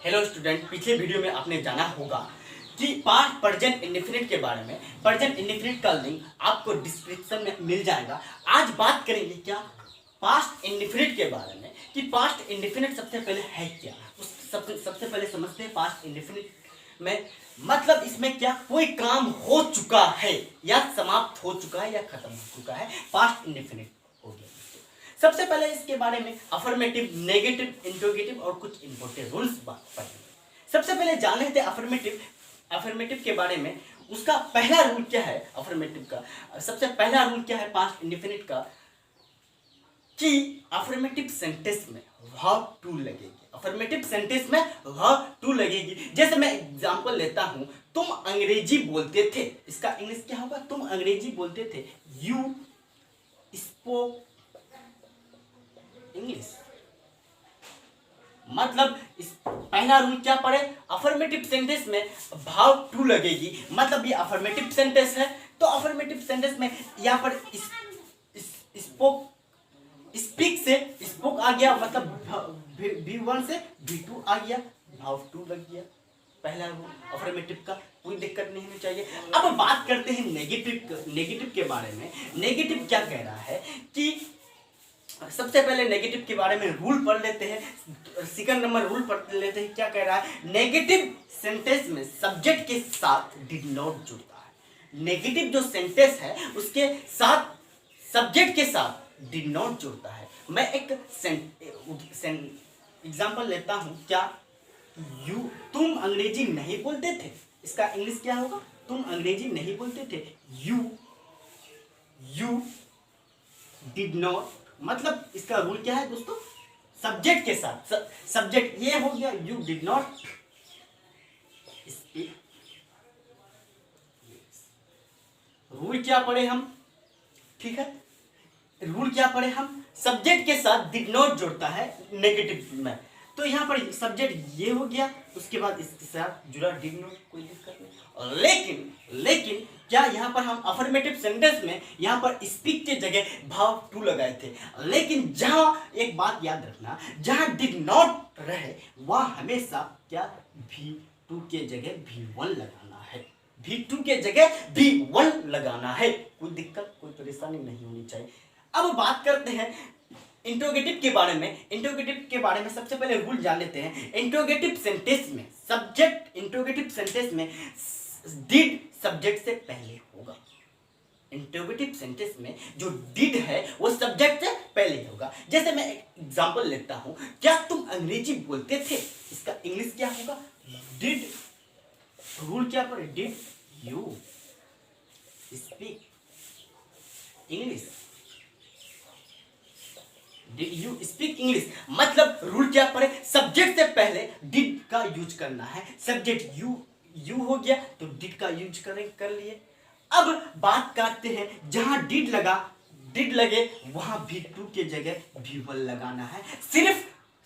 Hello student, पिछले video में आपने जाना होगा कि पास्ट प्रेजेंट इंडेफिनिट के बारे में। प्रेजेंट इंडेफिनिट का लिंक आपको डिस्क्रिप्शन में मिल जाएगा। आज बात करेंगे क्या पास्ट इंडेफिनिट के बारे में कि पास्ट इंडेफिनिट सबसे पहले है क्या। सबसे पहले समझते हैं पास्ट इंडेफिनिट में मतलब इसमें क्या कोई काम हो चुका है या समाप्त हो चुका है या खत्म हो चुका है, पास्ट इंडेफिनिट हो गया। सबसे पहले इसके बारे में अफर्मेटिव, नेगेटिव, इंट्रोगेटिव और कुछ इंपॉर्टेंट रूल्स बात पढ़ेंगे। सबसे पहले जान लेते हैं अफर्मेटिव के बारे में। उसका पहला रूल क्या है अफर्मेटिव का? सबसे पहला रूल क्या है पास्ट इंडेफिनिट का कि अफर्मेटिव सेंटेंस में वर्ब टू लगेगी। अफर्मेटिव सेंटेंस में वर्ब टू लगेगी। जैसे मैं एग्जांपल लेता हूं, तुम अंग्रेजी बोलते थे, इसका इंग्लिश क्या होगा? तुम अंग्रेजी बोलते थे, यू स्पोक इंग्लिश। मतलब इस पहला रूल क्या पड़े? अफर्मेटिव सेंटेंस में भाव टू लगेगी। मतलब ये अफर्मेटिव सेंटेंस है तो अफर्मेटिव सेंटेंस में यहाँ पर स्पोक, स्पीक से स्पोक आ गया, मतलब V1 से V2 आ गया, भाव टू लग गया। पहला रूल अफर्मेटिव का, कोई दिक्कत नहीं होनी चाहिए। अब बात करते हैं नेगेटिव के बारे में। नेगेटिव क्या कह रहा है कि सबसे पहले नेगेटिव के बारे में रूल पढ़ लेते हैं। सेकंड नंबर रूल पढ़ लेते हैं। क्या कह रहा है? नेगेटिव सेंटेंस में सब्जेक्ट के साथ डिड नॉट जुड़ता है। नेगेटिव जो सेंटेंस है उसके साथ सब्जेक्ट के साथ डिड नॉट जुड़ता है। मैं एक एग्जांपल लेता हूं। क्या तुम अंग्रेजी नहीं बोलते थे, इसका इंग्लिश क्या होगा? तुम अंग्रेजी नहीं बोलते थे, यू डिड नॉट। मतलब इसका रूल क्या है दोस्तों? सब्जेक्ट के साथ सब्जेक्ट ये हो गया, you did not speak. Rule क्या पढ़े हम? ठीक है, रूल क्या पढ़े हम? सब्जेक्ट के साथ डिड नॉट जुड़ता है नेगेटिव में, तो यहाँ पर सब्जेक्ट ये हो गया, उसके बाद इसके साथ जुड़ा डिड नॉट, कोई दिक्कत नहीं। लेकिन क्या यहाँ पर हम अफर्मेटिव सेंटेंस में यहाँ पर स्पीक के जगह भाव टू लगाए थे। लेकिन जहाँ एक बात याद रखना, जहाँ डिड नॉट रहे वहाँ हमेशा क्या V2 के जगह V1 लगाना है। V2 के जगह V1 लगाना है। कोई दिक्कत, कोई परेशानी नहीं होनी चाहिए। अब बात करते हैं इंट्रोगेटिव के बारे में। इंट्रोगेटिव के बारे में सबसे पहले रूल जान लेते हैं। इंट्रोगेटिव सेंटेंस में सब्जेक्ट, इंट्रोगेटिव सेंटेंस में डिड सब्जेक्ट से पहले होगा। इंट्रोगेटिव सेंटेंस में जो डिड है वो सब्जेक्ट से पहले होगा। जैसे मैं एक एग्जांपल लेता हूं, क्या तुम अंग्रेजी बोलते थे, इसका इंग्लिश क्या होगा? डिड। रूल क्या पड़े? Did you speak English, did you speak English. मतलब रूल क्या पड़े? सब्जेक्ट से पहले डिड का यूज करना है। सब्जेक्ट यू हो गया तो डिड का यूज कर लिए। अब बात करते हैं जहां डिड लगे वहां V2 के जगह V1 लगाना है।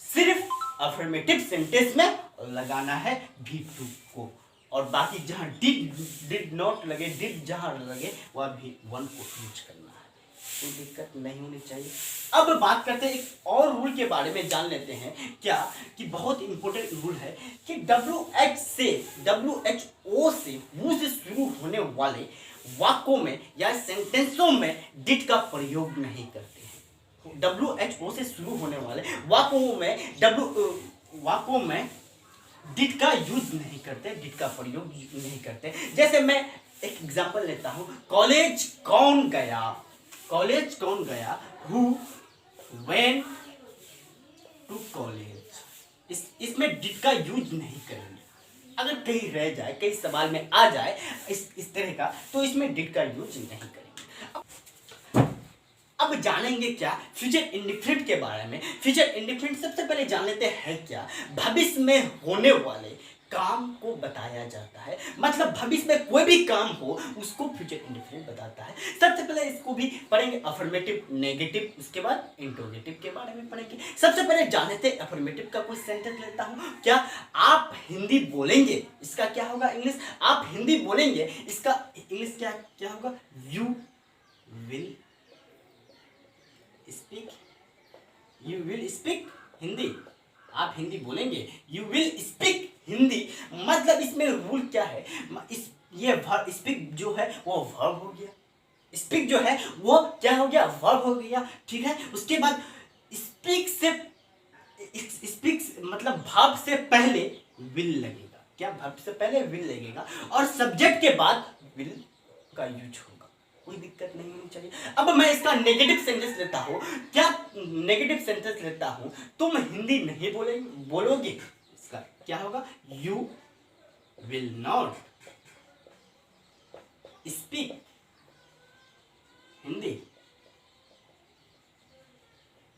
सिर्फ अफर्मेटिव सेंटेंस में लगाना है V2 को, और बाकी जहां डिड नॉट लगे, डिड जहां लगे वह V1 को यूज करना है। कोई दिक्कत नहीं होनी चाहिए। अब बात करते हैं एक और रूल के बारे में, जान लेते हैं क्या कि बहुत इंपॉर्टेंट रूल है कि WHO से मुंह से शुरू होने वाले वाक्यों में या सेंटेंसों में डिड का प्रयोग नहीं करते हैं। WHO से शुरू होने वाले वाक्यों में डिड का यूज नहीं करते, डिड का प्रयोग नहीं करते। जैसे मैं एक एग्जांपल लेता हूं, कॉलेज कौन गया, हु वेंट टू कॉलेज। इसमें डिड का यूज नहीं करेंगे। अगर कहीं रह जाए, कहीं सवाल में आ जाए इस तरह का, तो इसमें डिड का यूज नहीं करेंगे। अब जानेंगे क्या फ्यूचर इंडेफिनिट के बारे में। फ्यूचर इंडेफिनिट सबसे पहले जान लेते हैं क्या भविष्य में होने वाले काम को बताया जाता है। मतलब भविष्य में कोई भी काम हो उसको फ्यूचर इंडेफिनिट बताता है। सबसे पहले इसको भी पढ़ेंगे, अफर्मेटिव, नेगेटिव, उसके बाद इंट्रोगेटिव के बारे में पढ़ेंगे। सबसे पहले जान लेते हैं अफर्मेटिव का। कुछ सेंटेंस लेता हूं। क्या आप हिंदी बोलेंगे, इसका क्या होगा इंग्लिश? आप हिंदी बोलेंगे, इसका इंग्लिश क्या होगा? You will speak Hindi. आप हिंदी बोलेंगे, यू विल स्पीक हिंदी। मतलब इसमें रूल क्या है, ये वर्ब स्पीक जो है वो वर्ब हो गया, स्पीक जो है वो क्या हो गया, वर्ब हो गया, ठीक है। उसके बाद स्पीक से मतलब भाव से पहले विल लगेगा, क्या भाव से पहले विल लगेगा, और सब्जेक्ट के बाद विल का यूज होगा, कोई दिक्कत नहीं होनी चाहिए। अब मैं इसका नेगेटिव सेंटेंस लेता हूँ, क्या नेगेटिव सेंटेंस लेता हूँ, तुम हिंदी नहीं बोलोगे, इसका क्या होगा, you will not speak Hindi,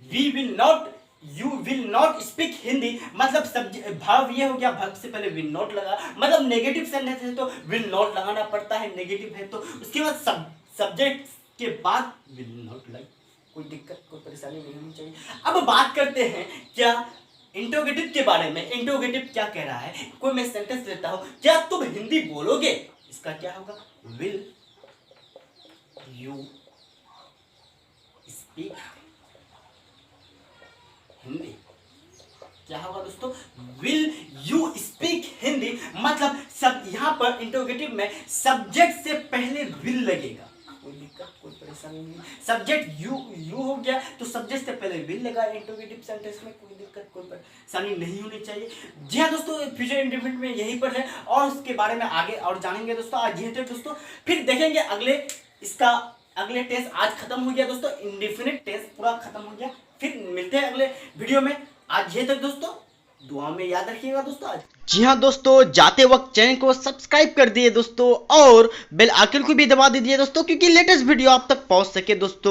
we will not, you will not speak Hindi. मतलब भाव ये हो गया, भाव से पहले विल नॉट लगा, मतलब नेगेटिव सेंटेंस है तो विल नॉट लगाना पड़ता है, नेगेटिव है तो। उसके बाद सब्जेक्ट के बाद विल नॉट लगे, कोई दिक्कत कोई परेशानी नहीं होनी चाहिए। अब बात करते हैं क्या इंटरोगेटिव के बारे में। इंटरोगेटिव क्या कह रहा है, कोई मैं सेंटेंस लेता हूं, क्या तुम हिंदी बोलोगे, इसका क्या होगा, विल यू स्पीक हिंदी, क्या होगा दोस्तों, विल यू स्पीक हिंदी। मतलब सब यहाँ पर इंटरोगेटिव में सब्जेक्ट से पहले विल लगेगा, कोई दिक्कत कोई परेशानी नहीं। सब्जेक्ट यू हो गया तो सब्जेक्ट से पहले विल लगा इंटरोगेटिव सेंटेंस में, कोई दिक्कत कोई परेशानी नहीं होनी चाहिए। जी हाँ दोस्तों, फ्यूचर इंडेफिनिट में यही पर है और उसके बारे में आगे और जानेंगे दोस्तों। आज ये थे दोस्तों, फिर देखेंगे अगले टेस्ट। आज खत्म हो गया दोस्तों, इंडेफिनिट टेस्ट पूरा खत्म हो गया। फिर मिलते हैं अगले वीडियो में। आज ये तक दोस्तों, दुआ में याद रखिएगा दोस्तों। आज जी हाँ दोस्तों, जाते वक्त चैनल को सब्सक्राइब कर दिए दोस्तों और बेल आइकन को भी दबा दीजिए दोस्तों, क्योंकि लेटेस्ट वीडियो आप तक पहुंच सके दोस्तों।